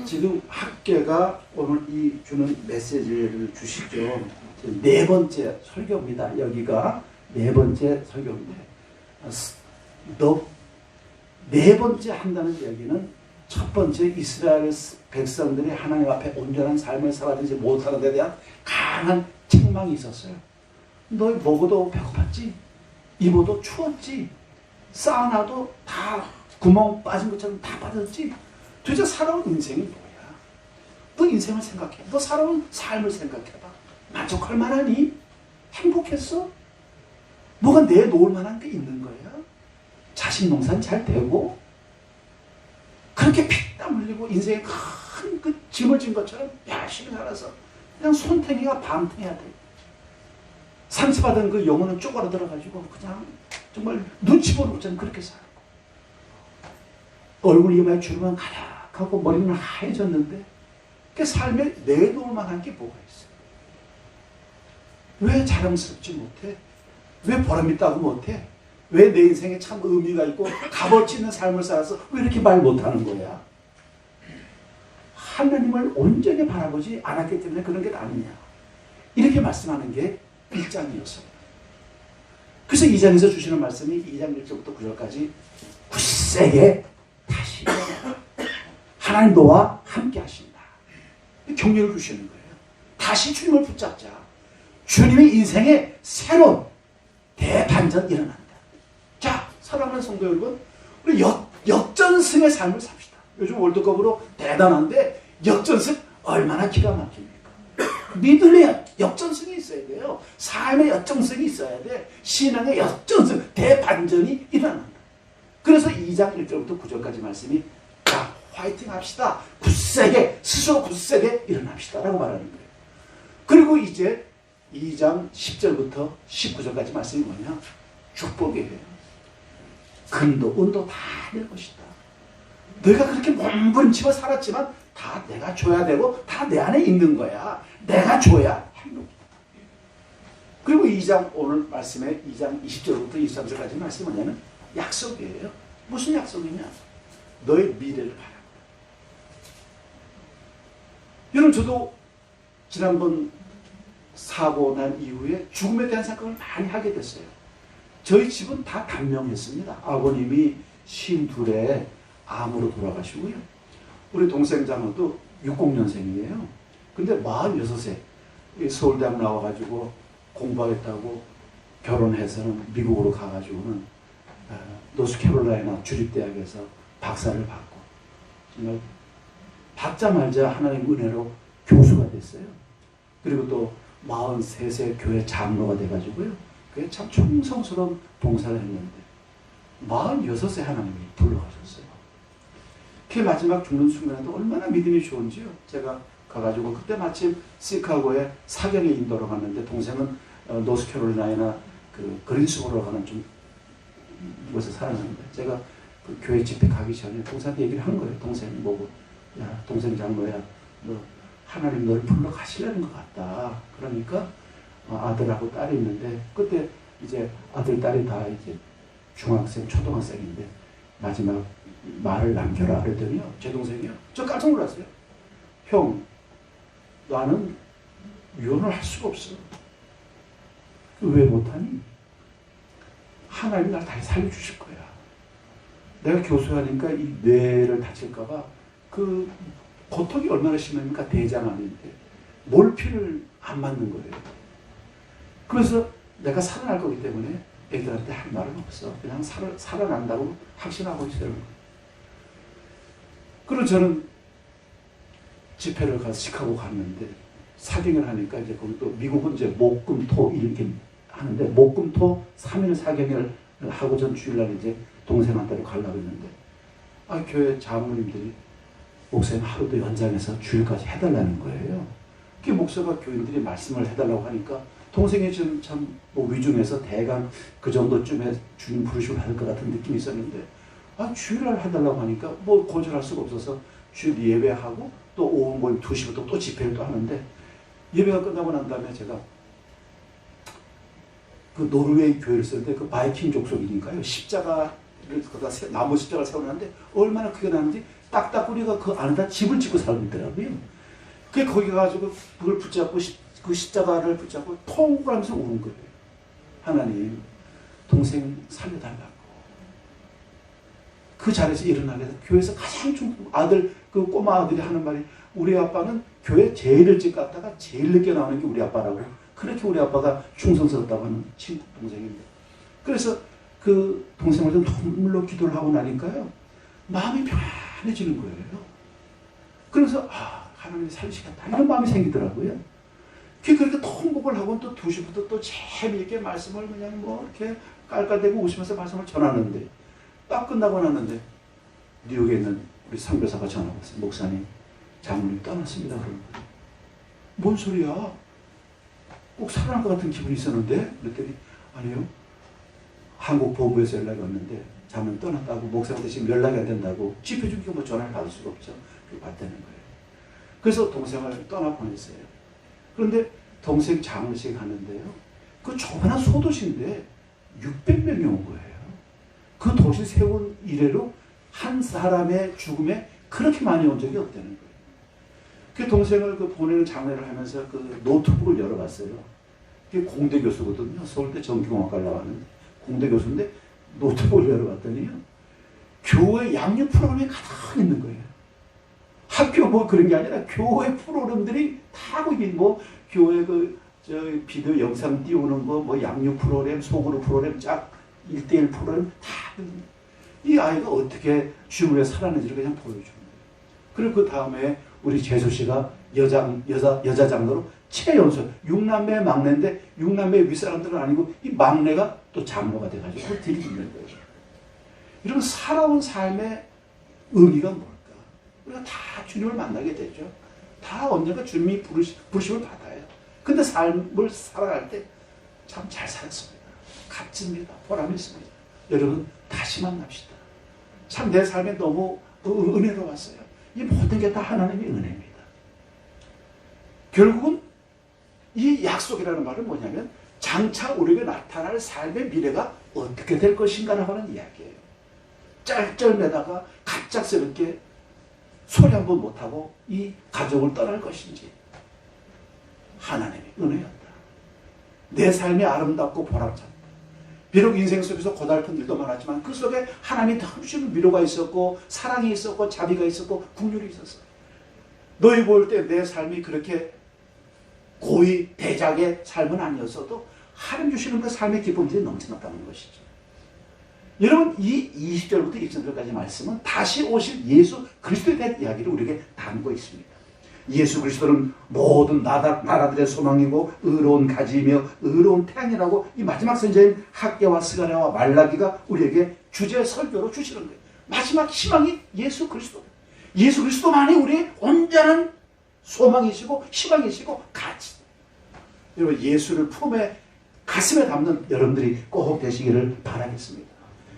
지금 학계가 오늘 이 주는 메시지를 주시죠. 네 번째 설교입니다. 여기가 네 번째 설교인데, 네 번째 한다는 얘기는 첫 번째 이스라엘 백성들이 하나님 앞에 온전한 삶을 살아가지 못하는 데 대한 강한 책망이 있었어요. 너 먹어도 배고팠지? 입어도 추웠지? 사우나도 다 구멍 빠진 것처럼 다 빠졌지? 도대체 살아온 인생이 뭐야? 너 인생을 생각해. 너 살아온 삶을 생각해봐. 만족할 만하니? 행복했어? 뭐가 내놓을 만한 게 있는 거야? 자식 농사는 잘 되고? 그렇게 피땀 흘리고 인생에 큰 그 짐을 진 것처럼 열심히 살아서 그냥 손탱이가 밤탱이야 돼. 상처받은 그 영혼은 쪼그라들어가지고 그냥 정말 눈치 보는 것처럼 그렇게 살고, 얼굴 이마에 주름은 가득하고 머리는 하얘졌는데 그 삶에 내놓을 만한 게 뭐가 있어? 왜 자랑스럽지 못해? 왜 보람있다고 못해? 왜 내 인생에 참 의미가 있고 값어치 있는 삶을 살아서 왜 이렇게 말 못하는 거야? 하나님을 온전히 바라보지 않았기 때문에 그런 게 아니냐, 이렇게 말씀하는 게 1장이었어요. 그래서 2장에서 주시는 말씀이 2장 1절부터 9절까지 굳세게 다시 하나님 너와 함께 하신다, 격려를 주시는 거예요. 다시 주님을 붙잡자. 주님의 인생에 새로운 대반전이 일어난다. 자, 사랑하는 성도 여러분, 우리 역전승의 삶을 삽시다. 요즘 월드컵으로 대단한데 역전승 얼마나 기가 막힙니까? 믿음의 역전승이 있어야 돼요. 삶의 역전승이 있어야 돼. 신앙의 역전승, 대반전이 일어난다. 그래서 2장 1절부터 9절까지 말씀이 자, 화이팅 합시다. 굳세게, 스스로 굳세게 일어납시다 라고 말하는 거예요. 그리고 이제 2장 10절부터 19절까지 말씀이 뭐냐? 축복이에요. 금도 은도 다 내 것이다. 내가 그렇게 몸부림치며 살았지만 다 내가 줘야 되고 다 내 안에 있는 거야. 내가 줘야 행복이다. 그리고 2장 오늘 말씀에 2장 20절부터 23절까지 말씀이 뭐냐면 약속이에요. 무슨 약속이냐? 너의 미래를 바라보라. 여러분, 저도 지난번 사고 난 이후에 죽음에 대한 생각을 많이 하게 됐어요. 저희 집은 다 단명했습니다. 아버님이 52에 암으로 돌아가시고요. 우리 동생 자매도 60년생이에요. 근데 46세 서울대학 나와가지고 공부하겠다고 결혼해서는 미국으로 가가지고는 노스캐롤라이나 주립대학에서 박사를 받고 정말 받자마자 하나님 은혜로 교수가 됐어요. 그리고 또 43세 교회 장로가 돼가지고요. 그게 참 충성스러운 봉사를 했는데 46세 하나님이 불러가셨어요. 그 마지막 죽는 순간에도 얼마나 믿음이 좋은지요. 제가 가가지고 그때 마침 시카고에 사경에 인도로 갔는데 동생은 노스캐롤라이나 그 그린스보로 가는 좀 곳에 살았는데 제가 그 교회 집회 가기 전에 동생한테 얘기를 한 거예요. 동생 보고, 야, 동생 장로야, 너 하나님 너를 불러 가시려는 것 같다. 그러니까 아들하고 딸이 있는데 그때 이제 아들 딸이 다 이제 중학생 초등학생인데 마지막 말을 남겨라 그랬더니요, 제 동생이요, 저 깜짝 놀랐어요. 형, 나는 유언을 할 수가 없어. 왜 못하니? 하나님이 날 다시 살려주실 거야. 내가 교수하니까 이 뇌를 다칠까봐 그 고통이 얼마나 심합니까? 대장암인데 몰피를 안 맞는 거예요. 그래서 내가 살아날 거기 때문에 애들한테 할 말은 없어. 그냥 살아난다고 확신하고 있어요. 그리고 저는 집회를 가서 시카고 갔는데 사경을 하니까 이제 거기 또 미국은 이제 목금토 이렇게 하는데 목금토 3일 사경을 하고 전 주일날 이제 동생한테로 가려고 했는데 교회 장로님들이 목사님 하루도 연장해서 주일까지 해달라는 거예요. 그 목사가 교인들이 말씀을 해달라고 하니까 동생이 좀 참 뭐 위중해서 대강 그 정도쯤에 주님 부르시고 할 것 같은 느낌이 있었는데 주일날 해달라고 하니까 뭐 거절할 수가 없어서 주일 예배하고 또 오후 모임 2시부터 또 집회를 또 하는데 예배가 끝나고 난 다음에 제가 그 노르웨이 교회를 쓰는데 그 바이킹 족속이니까요. 십자가 거기다 나무 십자가를 세워놨는데 얼마나 크게 나는지 딱딱구리가 그 안에다 집을 짓고 살고 있더라고요. 그게 거기 가가지고 그걸 붙잡고 그 십자가를 붙잡고 통곡을 하면서 우는 거예요. 하나님, 동생 살려달라고. 그 자리에서 일어나게 해서 교회에서 가장 아들, 그 꼬마 아들이 하는 말이 우리 아빠는 교회 제일 일찍 갔다가 제일 늦게 나오는 게 우리 아빠라고. 그렇게 우리 아빠가 충성스럽다고 하는 친구 동생입니다. 그래서 그 동생을 좀 눈물로 기도를 하고 나니까요, 마음이 편해지는 거예요. 그래서 하나님이 살리시겠다 이런 마음이 생기더라고요. 그렇게 통곡을 하고 또 2시부터 또 재미있게 말씀을 그냥 뭐 이렇게 깔깔대고 웃으면서 말씀을 전하는데 딱 끝나고 났는데 뉴욕에 있는 우리 상교사가 전화가 왔어요. 목사님, 장모님 떠났습니다. 뭔 소리야? 꼭 살아날 것 같은 기분이 있었는데? 그랬더니 아니요. 한국 본부에서 연락이 왔는데 장모님 떠났다고, 목사한테 지금 연락이 안 된다고. 집회 중이니까 뭐 전화를 받을 수가 없죠. 그렇게 받다는 거예요. 그래서 동생을 떠나보냈어요. 그런데 동생 장례식 하는데요, 그 조그마한 소도시인데 600명이 온 거예요. 그 도시 세운 이래로 한 사람의 죽음에 그렇게 많이 온 적이 없다는 거예요. 그 동생을 그 보내는 장례를 하면서 그 노트북을 열어봤어요. 그게 공대 교수거든요. 서울대 전기공학과를 나왔는데 공대 교수인데 노트북을 열어봤더니요, 교회 양육 프로그램이 가득 있는 거예요. 학교 뭐 그런 게 아니라 교회 프로그램들이 다 하고 있는 뭐 교회 비디오 영상 띄우는 거, 뭐 양육 프로그램, 소그룹 프로그램, 짝 1:1 프로그램 다. 이 아이가 어떻게 주님을 살아내지를 그냥 보여주는 거예요. 그리고 그 다음에 우리 재수 씨가 여자 장로로 최연소 6남매 막내인데 6남매 윗사람들은 아니고 이 막내가 또 장로가 돼가지고 그걸 들이는 거예요. 이런 살아온 삶의 의미가 뭘까? 우리가 다 주님을 만나게 되죠. 다 언젠가 주님이 부르심을 받아요. 근데 삶을 살아갈 때 참 잘 살았습니다. 값집니다. 보람이 있습니다. 여러분, 다시 만납시다. 참 내 삶에 너무 은혜로웠어요. 이 모든 게 다 하나님의 은혜입니다. 결국은 이 약속이라는 말은 뭐냐면 장차 우리에게 나타날 삶의 미래가 어떻게 될 것인가라고 하는 이야기예요. 짤짤매다가 갑작스럽게 소리 한번 못하고 이 가족을 떠날 것인지 하나님의 은혜였다. 내 삶이 아름답고 보람찼다. 비록 인생 속에서 고달픈 일도 많았지만 그 속에 하나님이 주시는 위로가 있었고 사랑이 있었고 자비가 있었고 긍휼이 있었어요. 너희 볼 때 내 삶이 그렇게 고의 대작의 삶은 아니었어도 하나님 주시는 그 삶의 기쁨들이 넘쳐났다는 것이죠. 여러분, 이 20절부터 20절까지 말씀은 다시 오실 예수 그리스도에 대한 이야기를 우리에게 담고 있습니다. 예수 그리스도는 모든 나라들의 소망이고 의로운 가지이며 의로운 태양이라고 이 마지막 선지자인 학개와 스가랴와 말라기가 우리에게 주제 설교로 주시는 거예요. 마지막 희망이 예수 그리스도. 예수 그리스도만이 우리의 온전한 소망이시고 희망이시고 가치. 여러분, 예수를 품에 가슴에 담는 여러분들이 꼭 되시기를 바라겠습니다.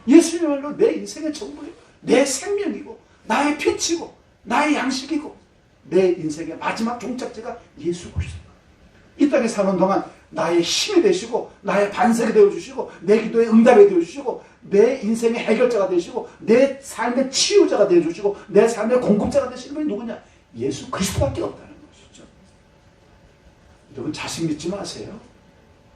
예수님말로 내 인생의 전부예요. 내 생명이고 나의 빛이고 나의 양식이고 내 인생의 마지막 종착지가 예수 그리스도. 이 땅에 사는 동안 나의 힘이 되시고 나의 반석이 되어주시고 내 기도의 응답이 되어주시고 내 인생의 해결자가 되시고 내 삶의 치유자가 되어주시고 내 삶의 공급자가 되시는 분이 누구냐? 예수 그리스도밖에 없다는 것이죠. 여러분, 자식 믿지 마세요.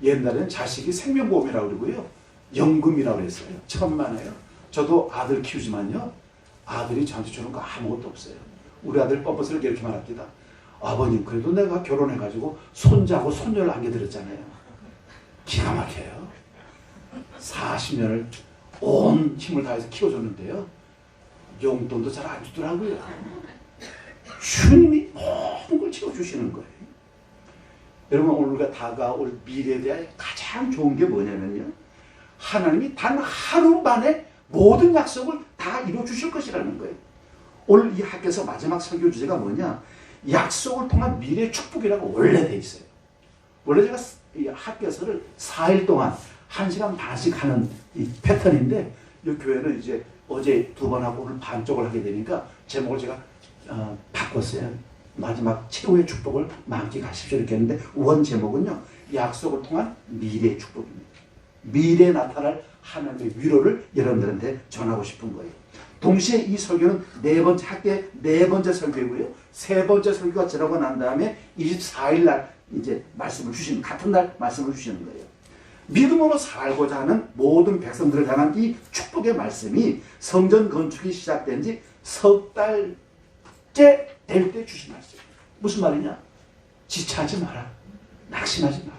옛날에는 자식이 생명보험이라고 그러고요, 연금이라고 했어요. 천만에요. 저도 아들 키우지만요, 아들이 저한테 주는 거 아무것도 없어요. 우리 아들 뻔뻔스럽게 이렇게 말합니다. 아버님, 그래도 내가 결혼해가지고 손자하고 손녀를 안겨드렸잖아요. 기가 막혀요. 40년을 온 힘을 다해서 키워줬는데요, 용돈도 잘 안 주더라고요. 주님이 모든 걸 채워주시는 거예요. 여러분, 오늘과 다가올 미래에 대한 가장 좋은 게 뭐냐면요, 하나님이 단 하루 만에 모든 약속을 다 이루어주실 것이라는 거예요. 오늘 이 학교에서 마지막 설교 주제가 뭐냐? 약속을 통한 미래의 축복이라고 원래 돼 있어요. 원래 제가 이 학교에서를 4일 동안 1시간 반씩 하는 이 패턴인데, 이 교회는 이제 어제 2번 하고 오늘 반 쪽을 하게 되니까 제목을 제가 바꿨어요. 마지막 최후의 축복을 만끽하십시오 이렇게 했는데, 원 제목은요, 약속을 통한 미래의 축복입니다. 미래에 나타날 하나님의 위로를 여러분들한테 전하고 싶은 거예요. 동시에 이 설교는 학교의 네 번째 설교이고요. 세 번째 설교가 지나고 난 다음에 24일 날 이제 말씀을 주시는, 같은 날 말씀을 주시는 거예요. 믿음으로 살고자 하는 모든 백성들을 향한 이 축복의 말씀이 성전 건축이 시작된 지 석 달째 될 때 주신 말씀이에요. 무슨 말이냐? 지체하지 마라. 낙심하지 마라.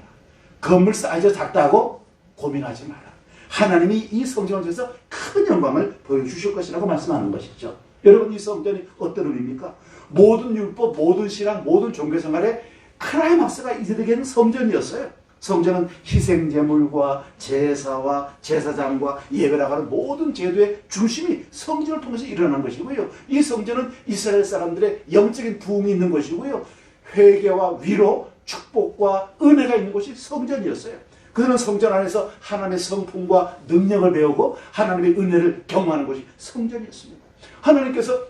건물 사이즈가 작다고 고민하지 마라. 하나님이 이 성전을 통해서 큰 영광을 보여주실 것이라고 말씀하는 것이죠. 여러분, 이 성전이 어떤 의미입니까? 모든 율법, 모든 신앙, 모든 종교생활의 클라이막스가 이르게 성전이었어요. 성전은 희생제물과 제사와 제사장과 예배라고 하는 모든 제도의 중심이 성전을 통해서 일어난 것이고요. 이 성전은 이스라엘 사람들의 영적인 부흥이 있는 것이고요. 회개와 위로, 축복과 은혜가 있는 곳이 성전이었어요. 그들은 성전 안에서 하나님의 성품과 능력을 배우고 하나님의 은혜를 경험하는 것이 성전이었습니다. 하나님께서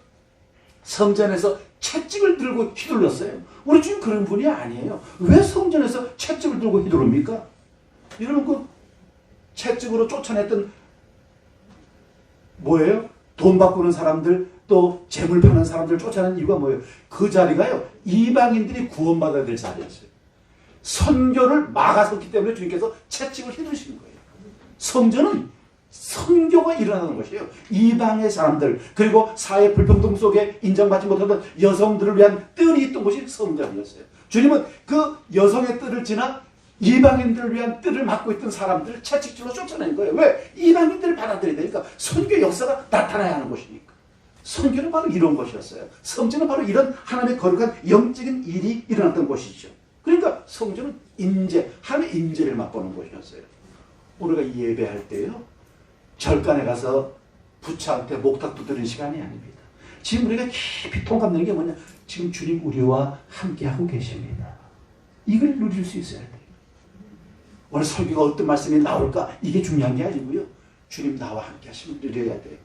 성전에서 채찍을 들고 휘둘렀어요. 우리 주님 그런 분이 아니에요. 왜 성전에서 채찍을 들고 휘두릅니까? 여러분, 그 채찍으로 쫓아냈던 뭐예요? 돈 바꾸는 사람들, 또 재물 파는 사람들 쫓아낸 이유가 뭐예요? 그 자리가요, 이방인들이 구원받아야 될 자리였어요. 선교를 막아섰기 때문에 주님께서 채찍을 휘두르시는 거예요. 성전은 선교가 일어나는 것이에요. 이방의 사람들, 그리고 사회 불평등 속에 인정받지 못하던 여성들을 위한 뜰이 있던 곳이 성전이었어요. 주님은 그 여성의 뜰을 지나 이방인들을 위한 뜰을 맡고 있던 사람들을 채찍질로 쫓아낸 거예요. 왜? 이방인들을 받아들여야 되니까. 선교 역사가 나타나야 하는 것이니까. 선교는 바로 이런 것이었어요. 성전은 바로 이런 하나님의 거룩한 영적인 일이 일어났던 곳이죠. 그러니까 성전은 인재, 하나님의 인재를 맛보는 곳이었어요. 우리가 예배할 때요, 절간에 가서 부처한테 목탁 두드리는 시간이 아닙니다. 지금 우리가 깊이 통감되는 게 뭐냐? 지금 주님 우리와 함께하고 계십니다. 이걸 누릴 수 있어야 돼요. 오늘 설교가 어떤 말씀이 나올까? 이게 중요한 게 아니고요. 주님 나와 함께 하시면 누려야 돼요.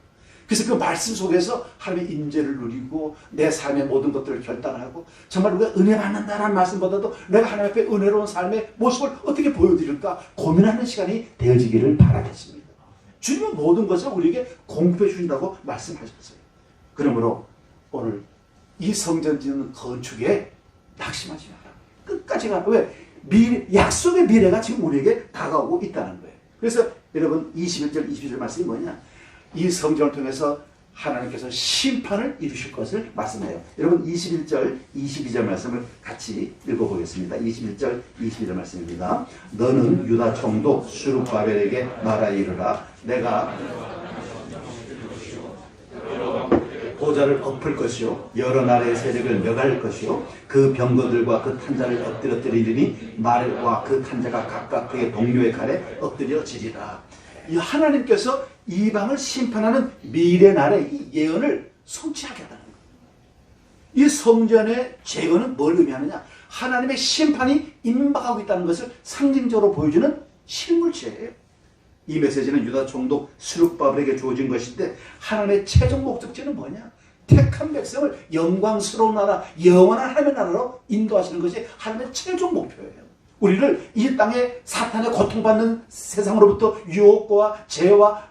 그래서 그 말씀 속에서 하나님의 인재를 누리고 내 삶의 모든 것들을 결단하고 정말 우리가 은혜 받는다는 말씀보다도 내가 하나님 앞에 은혜로운 삶의 모습을 어떻게 보여드릴까 고민하는 시간이 되어지기를 바라겠습니다. 주님은 모든 것을 우리에게 공급해 주신다고 말씀하셨어요. 그러므로 오늘 이 성전 짓는 건축에 낙심하지 마라. 끝까지 가라. 왜? 약속의 미래가 지금 우리에게 다가오고 있다는 거예요. 그래서 여러분 21절 22절 말씀이 뭐냐? 이 성전을 통해서 하나님께서 심판을 이루실 것을 말씀해요. 여러분 21절 22절 말씀을 같이 읽어보겠습니다. 21절 22절 말씀입니다. 너는 유다 총독 스룹바벨에게 말하여 이르라. 내가 보좌를 엎을 것이요 여러 나라의 세력을 멸할 것이요 그 병거들과 그 탄자를 엎드려뜨리니 말과 그 탄자가 각각 그의 동료의 칼에 엎드려지리라. 이 하나님께서 이방을 심판하는 미래 날의 이 예언을 성취하겠다는 거예요. 이 성전의 제거는 뭘 의미하느냐? 하나님의 심판이 임박하고 있다는 것을 상징적으로 보여주는 실물체예요. 이 메시지는 유다 총독 스룹바벨에게 주어진 것인데 하나님의 최종 목적지는 뭐냐? 택한 백성을 영광스러운 나라, 영원한 하나님의 나라로 인도하시는 것이 하나님의 최종 목표예요. 우리를 이 땅에 사탄의 고통받는 세상으로부터 유혹과 죄와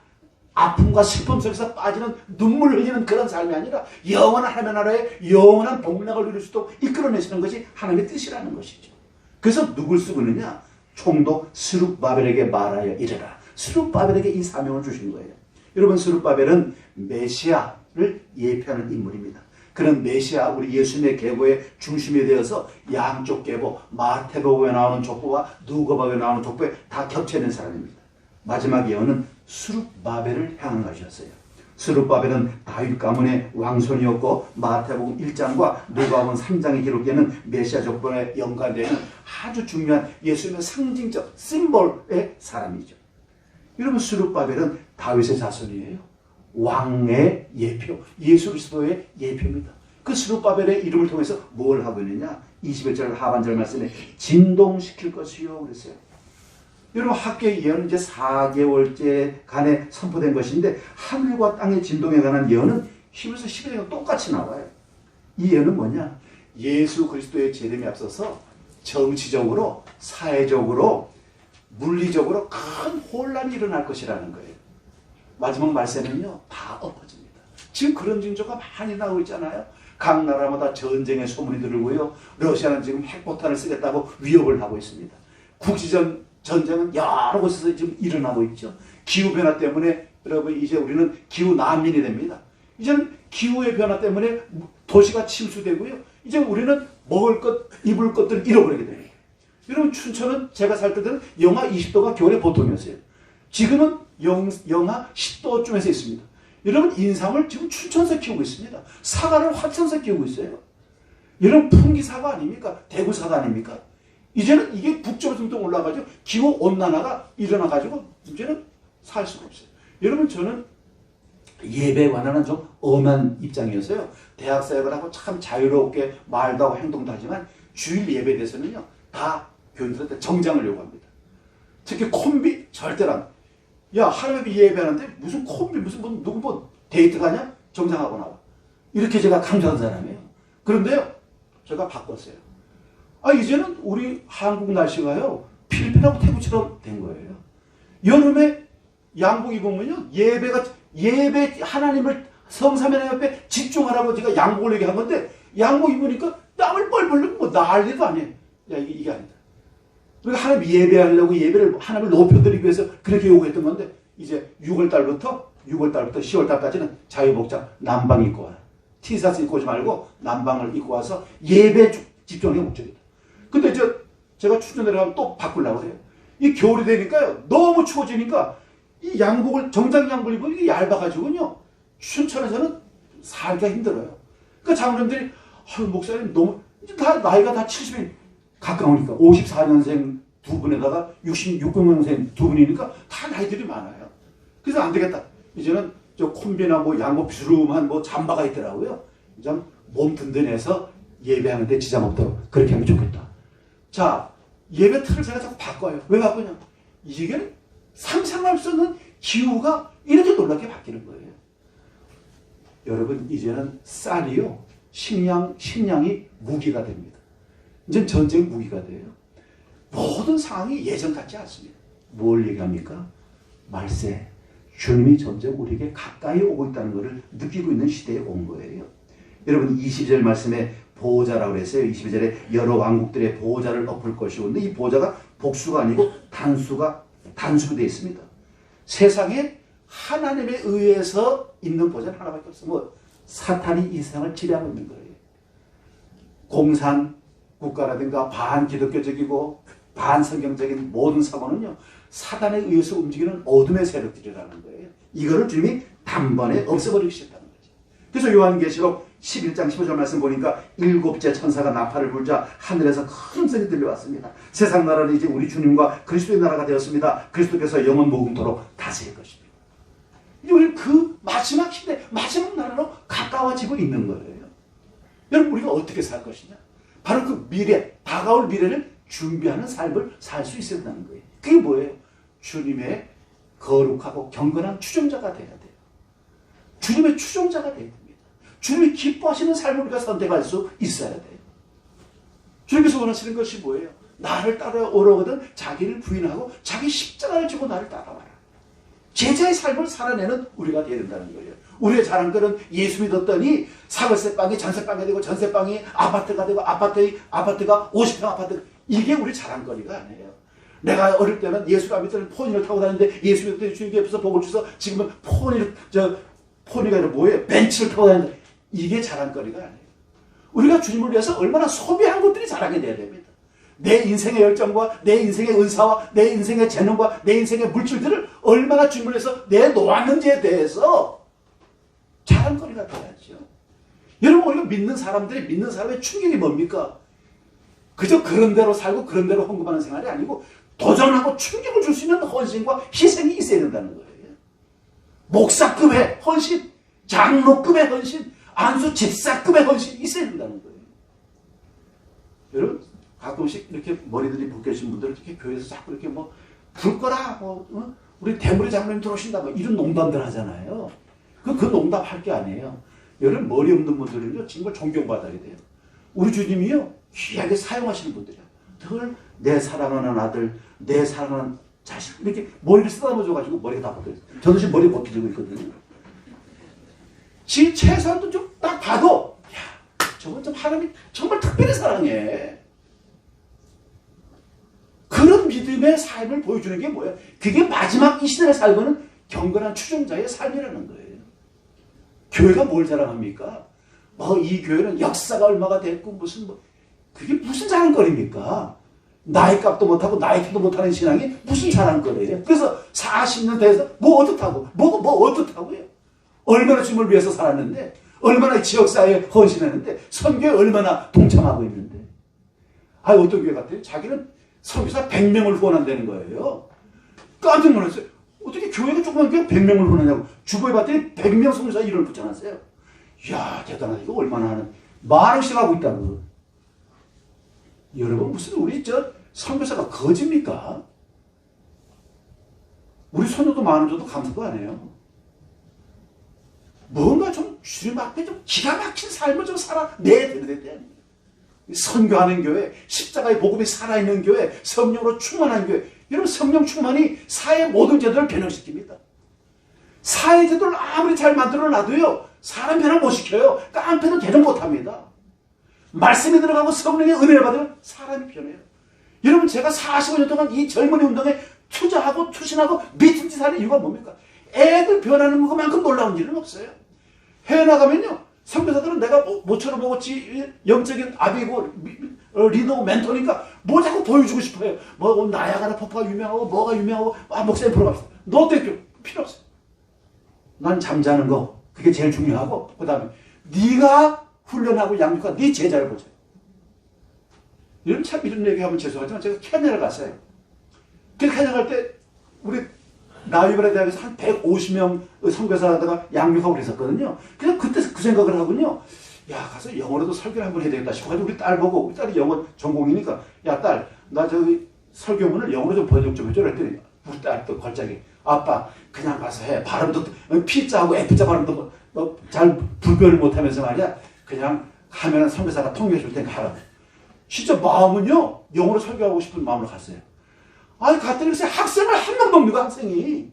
아픔과 슬픔 속에서 빠지는 눈물을 흘리는 그런 삶이 아니라 영원한 하나님의 나라의 영원한 복락을 누릴 수 있도록 이끌어내시는 것이 하나님의 뜻이라는 것이죠. 그래서 누굴 쓰고 있느냐? 총독 스룹바벨에게 말하여 이르라. 스룹바벨에게 이 사명을 주신 거예요. 여러분, 스룹바벨은 메시아를 예표하는 인물입니다. 그런 메시아, 우리 예수님의 계보의 중심이 되어서 양쪽 계보, 마태복음에 나오는 족보와 누가복음에 나오는 족보에 다 겹쳐있는 사람입니다. 마지막 예언은 스룹바벨을 향한 것이었어요. 스룹바벨은 다윗 가문의 왕손이었고 마태복음 1장과 누가복음 3장에 기록되는 메시아 족보에 연관되는 아주 중요한 예수님의 상징적 심볼의 사람이죠. 여러분, 스룹바벨은 다윗의 자손이에요. 왕의 예표, 예수 그리스도의 예표입니다. 그 스룹바벨의 이름을 통해서 뭘 하고 있느냐? 21절 하반절 말씀에 진동시킬 것이요 그랬어요. 여러분, 학계의 예언은 이제 4개월째 간에 선포된 것인데 하늘과 땅의 진동에 관한 예언은 히브리서 11장과 똑같이 나와요. 이 예언은 뭐냐? 예수 그리스도의 재림에 앞서서 정치적으로, 사회적으로 물리적으로 큰 혼란이 일어날 것이라는 거예요. 마지막 말세는요, 다 엎어집니다. 지금 그런 징조가 많이 나오고 있잖아요. 각 나라마다 전쟁의 소문이 들고요. 러시아는 지금 핵폭탄을 쓰겠다고 위협을 하고 있습니다. 국지전 전쟁은 여러 곳에서 지금 일어나고 있죠. 기후변화 때문에 여러분 이제 우리는 기후 난민이 됩니다. 이제는 기후의 변화 때문에 도시가 침수되고요. 이제 우리는 먹을 것, 입을 것들을 잃어버리게 됩니다. 여러분 춘천은 제가 살 때는 영하 20도가 겨울에 보통이었어요. 지금은 영하 10도쯤에서 있습니다. 여러분 인삼을 지금 춘천에서 키우고 있습니다. 사과를 화천에서 키우고 있어요. 여러분 풍기사과 아닙니까? 대구사과 아닙니까? 이제는 이게 북쪽으로 좀 올라가죠. 기후온난화가 일어나가지고 이제는 살 수가 없어요. 여러분 저는 예배에 관한 좀 엄한 입장이어서요. 대학 사역을 하고 참 자유롭게 말도 하고 행동도 하지만 주일 예배에 대해서는요. 다 교인들한테 정장을 요구합니다. 특히 콤비 절대로 안. 야 하나님 예배하는데 무슨 콤비 무슨 뭐 누구 뭐 데이트 가냐? 정장하고 나와. 이렇게 제가 강조한 사람이에요. 그런데요. 제가 바꿨어요. 이제는 우리 한국 날씨가요. 필리핀하고 태국처럼 된 거예요. 여름에 양복 입으면요. 예배 하나님을 성삼위하나님 옆에 집중하라고 제가 양복을 얘기한 건데 양복 입으니까 땀을 뻘뻘 흘리고 뭐 난리도 아니에요. 야 이게 아니다. 그러니까 하나님 예배하려고 예배를 하나님을 높여드리기 위해서 그렇게 요구했던 건데 이제 6월달부터 10월달까지는 자유복장 남방 입고 와요. 티셔츠 입고 오지 말고 남방을 입고 와서 예배 집중하는 게 목적이다. 근데 제가 춘천 내려가면 또 바꾸려고 그래요. 이 겨울이 되니까요. 너무 추워지니까 이 양복을 정장 양복을 입으면 이게 얇아가지고요. 춘천에서는 살기가 힘들어요. 그러니까 장로님들이 목사님 너무 다 나이가 다 70이 가까우니까 54년생 두 분에다가 66년생 두 분이니까 다 나이들이 많아요. 그래서 안 되겠다. 이제는 저 콤비나 뭐 양복 주름한 뭐 잠바가 있더라고요. 좀 몸 든든해서 예배하는데 지장 없도록 그렇게 하면 좋겠다. 자, 예배 틀을 제가 자꾸 바꿔요. 왜 바꾸냐? 이게 상상할 수 없는 기후가 이렇게 놀랍게 바뀌는 거예요. 여러분 이제는 쌀이요. 식량이 무기가 됩니다. 이제 전쟁 무기가 돼요. 모든 상황이 예전 같지 않습니다. 뭘 얘기합니까? 말세. 주님이 점점 우리에게 가까이 오고 있다는 것을 느끼고 있는 시대에 온 거예요. 여러분 22절 말씀에 보호자라고 그랬어요. 22절에 여러 왕국들의 보호자를 엎을 것이고 근데 이 보호자가 복수가 아니고 단수로 되어 있습니다. 세상에 하나님에 의해서 있는 보호자는 하나밖에 없어요. 뭐 사탄이 이 세상을 지배하고 있는 거예요. 공산 국가라든가 반기독교적이고 반성경적인 모든 사고는요. 사단에 의해서 움직이는 어둠의 세력들이라는 거예요. 이거를 주님이 단번에 없애버리기 시작하는 거죠. 그래서 요한계시록 11장 15절 말씀 보니까 일곱째 천사가 나팔을 불자 하늘에서 큰 소리 들려왔습니다. 세상 나라는 이제 우리 주님과 그리스도의 나라가 되었습니다. 그리스도께서 영원 무궁토록 다스릴 것입니다. 이제 우리 그 마지막 시대, 마지막 나라로 가까워지고 있는 거예요. 여러분 우리가 어떻게 살 것이냐? 바로 그 미래, 다가올 미래를 준비하는 삶을 살 수 있어야 한다는 거예요. 그게 뭐예요? 주님의 거룩하고 경건한 추종자가 돼야 돼요. 주님의 추종자가 돼야 됩니다. 주님이 기뻐하시는 삶을 우리가 선택할 수 있어야 돼요. 주님께서 원하시는 것이 뭐예요? 나를 따라오려거든 자기를 부인하고 자기 십자가를 지고 나를 따라와라. 제자의 삶을 살아내는 우리가 되어야 된다는 거예요. 우리의 자랑거는 예수 믿었더니 사월세방이 전세방이 되고 전세방이 아파트가 되고 아파트가 50평 아파트. 이게 우리 자랑거리가 아니에요. 내가 어릴 때는 예수를 안 믿을 때는 포니를 타고 다니는데 예수 믿을 때 주님께 옆에서 복을 주셔서 지금은 포니가 아니라 뭐예요? 벤츠를 타고 다니는데 이게 자랑거리가 아니에요. 우리가 주님을 위해서 얼마나 소비한 것들이 자랑이 돼야 됩니다. 내 인생의 열정과 내 인생의 은사와 내 인생의 재능과 내 인생의 물질들을 얼마나 주님을 위해서 내놓았는지에 대해서 자랑거리가 돼야죠. 여러분 우리가 믿는 사람의 충격이 뭡니까? 그저 그런 대로 살고 그런 대로 헌금하는 생활이 아니고 도전하고 충격을 줄 수 있는 헌신과 희생이 있어야 된다는 거예요. 목사급의 헌신, 장로급의 헌신, 안수 집사급의 헌신이 있어야 된다는 거예요. 여러분 가끔씩 이렇게 머리들이 붓계신 분들 이렇게 교회에서 자꾸 이렇게 뭐 불 거라 우리 대물의 장로님 들어오신다 뭐 이런 농담들 하잖아요. 그 농담 할 게 아니에요. 여러분 머리 없는 분들은요 정말 존경받아야 돼요. 우리 주님이요 귀하게 사용하시는 분들이야. 늘 내 사랑하는 아들, 내 사랑하는 자식 이렇게 머리를 쓰다듬어줘가지고 머리가 다 벗겨요. 저도 지금 머리 벗겨지고 있거든요. 지 최소한도 좀 딱 봐도 야 저건 좀 하나님이 정말 특별히 사랑해. 그런 믿음의 삶을 보여주는 게 뭐예요? 그게 마지막 이 시대를 살고는 경건한 추종자의 삶이라는 거예요. 교회가 뭘 자랑합니까? 뭐 이 교회는 역사가 얼마가 됐고 무슨 뭐 그게 무슨 자랑거리입니까? 나이 값도 못하고 나이도 못하는 신앙이 무슨 자랑거리예요? 그래서 40년 돼서 뭐 어떻다고 뭐 어떻다고요? 얼마나 주님을 위해서 살았는데 얼마나 지역사회에 헌신했는데 선교에 얼마나 동참하고 있는데 어떤 교회 같아요? 자기는 선교사 100명을 후원한다는 거예요. 깜짝 놀랐어요. 어떻게 교회가 조그만 교회 100명을 후원하냐고. 주보에 봤더니 100명 선교사 이름을 붙여놨어요. 이야 대단하다. 이거 얼마나 하는 만원씩 하고 있다고. 여러분 무슨 우리 선교사가 거짓입니까? 우리 손녀도 만원 줘도 감사도 안 해요. 뭔가 좀 주님 앞에 좀 기가 막힌 삶을 좀 살아내야 되는데 선교하는 교회, 십자가의 복음이 살아있는 교회, 성령으로 충만한 교회. 여러분 성령 충만이 사회 모든 제도를 변형시킵니다. 사회 제도를 아무리 잘 만들어놔도요 사람 변화 못 시켜요. 깡패도 개종 못합니다. 말씀이 들어가고 성령의 은혜를 받으면 사람이 변해요. 여러분 제가 45년 동안 이 젊은이 운동에 투자하고 투신하고 미친 짓 하는 이유가 뭡니까? 애들 변하는 것만큼 놀라운 일은 없어요. 해외 나가면요 선교사들은 내가 모처럼 먹었지 영적인 아비고 리더고 멘토니까 뭘 자꾸 보여주고 싶어요. 뭐 나야가라 폭포가 유명하고 뭐가 유명하고 목사님 보러 갑시다. 너 때문에 필요 없어. 난 잠자는 거 그게 제일 중요하고 그 다음에 네가 훈련하고 양육한 네 제자를 보자. 이런 얘기하면 죄송하지만 제가 케냐를 갔어요. 그 케냐 갈 때 우리 나이브라 대학에서 한 150명 선교사가 양육하고 그랬었거든요. 그냥 그때 그 생각을 하군요. 야 가서 영어로도 설교를 한번 해야 되겠다 싶어가지고 우리 딸 보고 우리 딸이 영어 전공이니까 야 딸 나 저기 설교문을 영어로 좀 번역 좀 해줘 그랬더니 우리 딸 또 걸작이 아빠 그냥 가서 해. 발음도 P자하고 F자 발음도 잘 불변을 못하면서 말이야 그냥 하면 선교사가 통역해 줄 테니까 하라. 진짜 마음은요 영어로 설교하고 싶은 마음으로 갔어요. 갔더니 글쎄 학생을 한 명도 없는 거야 학생이.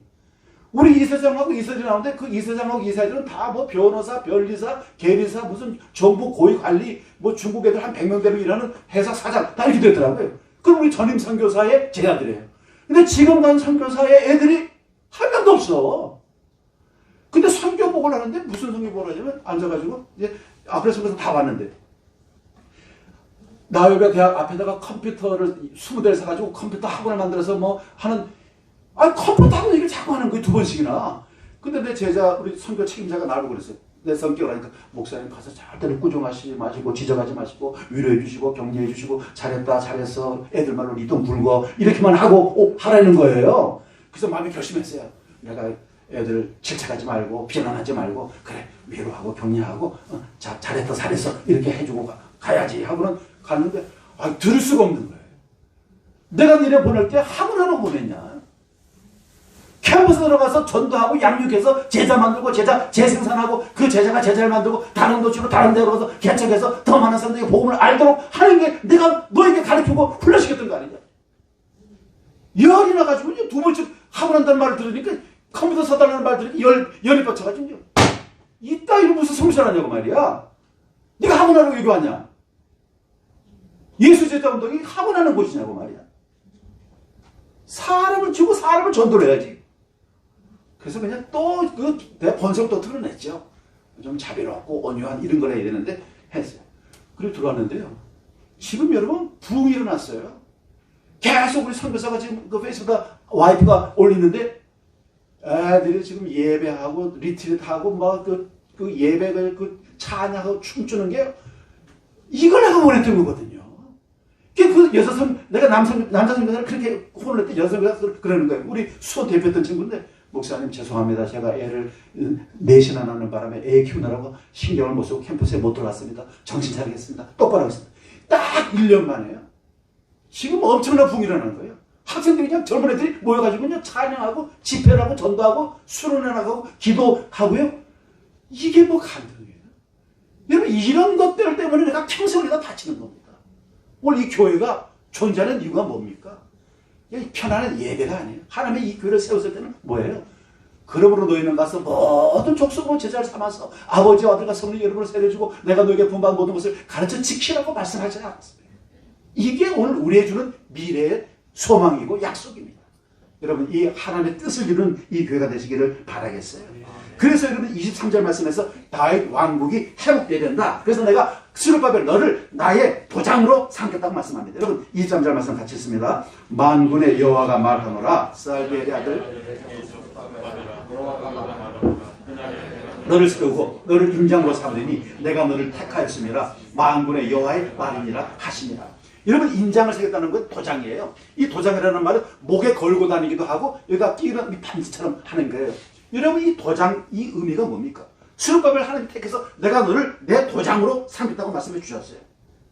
우리 이사장하고 이사들이 나오는데 그 이사장하고 이사들은 다 뭐 변호사, 변리사, 계리사, 무슨 정부 고위 관리, 뭐 중국 애들 한 100명 되면 일하는 회사 사장 다 이렇게 되더라고요. 그럼 우리 전임 선교사의 제자들이에요. 근데 지금 간 선교사의 애들이 한 명도 없어. 근데 선교복을 하는데 무슨 선교복을 하냐면 앉아가지고 이제 앞에 선교사 다 왔는데 나요가 대학 앞에다가 컴퓨터를 20대를 사가지고 컴퓨터 학원을 만들어서 뭐 하는 컴퓨터 하는 얘기를 자꾸 하는 거예요. 2번씩이나. 근데 내 제자 우리 선교 책임자가 나를 그랬어요. 내 성격을 하니까 목사님 가서 절대로 꾸중하시지 마시고 지적하지 마시고 위로해 주시고 격려해 주시고 잘했다 잘했어 애들 말로 니똥 굵어 이렇게만 하고 하라는 거예요. 그래서 마음이 결심했어요. 내가 애들 질책하지 말고 비난하지 말고 그래 위로하고 격려하고 잘했다 잘했어 이렇게 해주고 가야지 하고는 갔는데 들을 수가 없는 거예요. 내가 니네 보낼 때 학원하러 보냈냐. 캠퍼스 들어가서 전도하고 양육해서 제자 만들고 제자 재생산하고 그 제자가 제자를 만들고 다른 도시로 다른 데로 가서 개척해서 더 많은 사람들에게 복음을 알도록 하는 게 내가 너에게 가르치고 훈련시켰던 거 아니냐. 열이 나가지고 2번씩 학원한다는 말을 들으니까 컴퓨터 사달라는 말 들으니까 열이 뻗쳐가지고 이따위로 무슨 성실하냐고 말이야. 네가 학원하라고 여기 왔냐. 예수 제자 운동이 학원하는 곳이냐고 말이야. 사람을 주고 사람을 전도를 해야지. 그래서 그냥 또 내가 번성 또 드러냈죠. 좀 자비롭고 온유한 이런 걸 해야 되는데 했어요. 그리고 들어왔는데요. 지금 여러분 부흥이 일어났어요. 계속 우리 선교사가 지금 그 페이스북에 와이프가 올리는데 애들이 지금 예배하고 리트릿하고 막 그 예배를 찬양하고 춤추는 게 이걸 내가 원했던 거거든요. 그 내가 남자 선교사를 그렇게 혼을 냈더니 여자 선교사가 그러는 거예요. 우리 수원 대표했던 친구인데 목사님 죄송합니다. 제가 애를 넷이나 낳는 바람에 애 키우느라고 신경을 못 쓰고 캠퍼스에 못 들어왔습니다. 정신 차리겠습니다. 똑바로 하겠습니다. 딱 1년 만에요. 지금 엄청난 붕이 일어나는 거예요. 학생들이 그냥 젊은 애들이 모여가지고 그냥 찬양하고 집회를 하고 전도하고 수련회 나가고 기도하고요. 이게 뭐 감동이에요. 여러분 이런 것들 때문에 내가 평생을 다 바치는 겁니다. 오늘 이 교회가 존재하는 이유가 뭡니까? 편안한 예배가 아니에요. 하나님의 이 교회를 세웠을 때는 뭐예요? 그러므로 너희는 가서 모든 족속으로 제자를 삼아서 아버지와 아들과 성령 여러분을 세워주고 내가 너에게 분부한 모든 것을 가르쳐 지키라고 말씀하지 않았어요. 이게 오늘 우리에게 주는 미래의 소망이고 약속입니다. 여러분 이 하나님의 뜻을 이루는 이 교회가 되시기를 바라겠어요. 그래서 여러분 23절 말씀에서 다윗 왕국이 회복되어야 된다. 그래서 내가 스룹바벨 너를 나의 도장으로 삼겠다고 말씀합니다. 여러분 23절 말씀 같이 읽습니다. 만군의 여호와가 말하노라 살비엘의 아들 너를 세우고 너를 임장으로 삼으리니 내가 너를 택하였음이라 만군의 여호와의 말이니라 하시니라. 여러분 인장을 새겼다는 건 도장이에요. 이 도장이라는 말은 목에 걸고 다니기도 하고 여기다 끼는 반지처럼 하는 거예요. 여러분 이 도장 이 의미가 뭡니까? 스룹바벨 하나님 택해서 내가 너를 내 도장으로 삼겠다고 말씀해 주셨어요.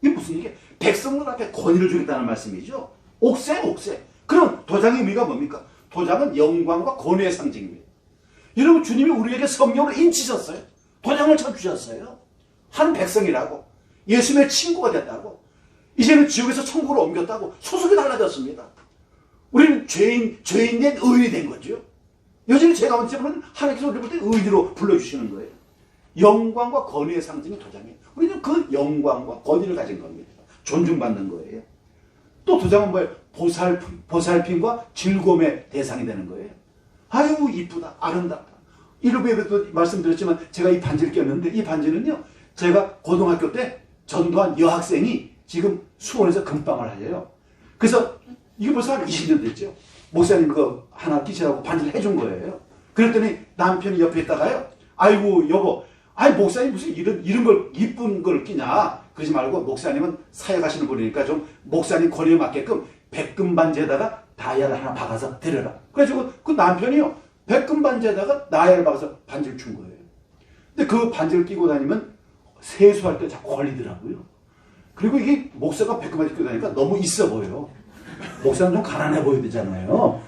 이게 무슨 얘기예요? 백성들 앞에 권위를 주겠다는 말씀이죠. 옥세. 그럼 도장의 의미가 뭡니까? 도장은 영광과 권위의 상징입니다. 여러분 주님이 우리에게 성령으로 인치셨어요. 도장을 쳐주셨어요. 한 백성이라고. 예수님의 친구가 됐다고. 이제는 지옥에서 천국으로 옮겼다고. 소속이 달라졌습니다. 우리는 죄인 된 의인이 된 거죠. 여전히 죄가 많지만 하나님께서 우리를 볼 때 의인으로 불러주시는 거예요. 영광과 권위의 상징이 도장이에요. 우리는 그 영광과 권위를 가진 겁니다. 존중받는 거예요. 또 도장은 뭐예요? 보살핌과 즐거움의 대상이 되는 거예요. 아유 이쁘다 아름답다. 일부에도 말씀드렸지만 제가 이 반지를 꼈는데 이 반지는요 제가 고등학교 때 전도한 여학생이 지금 수원에서 금방을 하려요. 그래서 이게 벌써 한 20년 됐죠. 목사님 그거 하나 끼시라고 반지를 해준 거예요. 그랬더니 남편이 옆에 있다가요. 아이고 여보, 아이 목사님 무슨 이런 걸 이쁜 걸 끼냐. 그러지 말고 목사님은 사역하시는 분이니까 좀 목사님 권위에 맞게끔 백금 반지에다가 다이아를 하나 박아서 드려라. 그래가지고 그 남편이요 백금 반지에다가 다이아를 박아서 반지를 준 거예요. 근데 그 반지를 끼고 다니면 세수할 때 자꾸 걸리더라고요. 그리고 이게 목사가 백금 반지 끼고 다니니까 너무 있어 보여. 목사는 좀 가난해 보여야 되잖아요.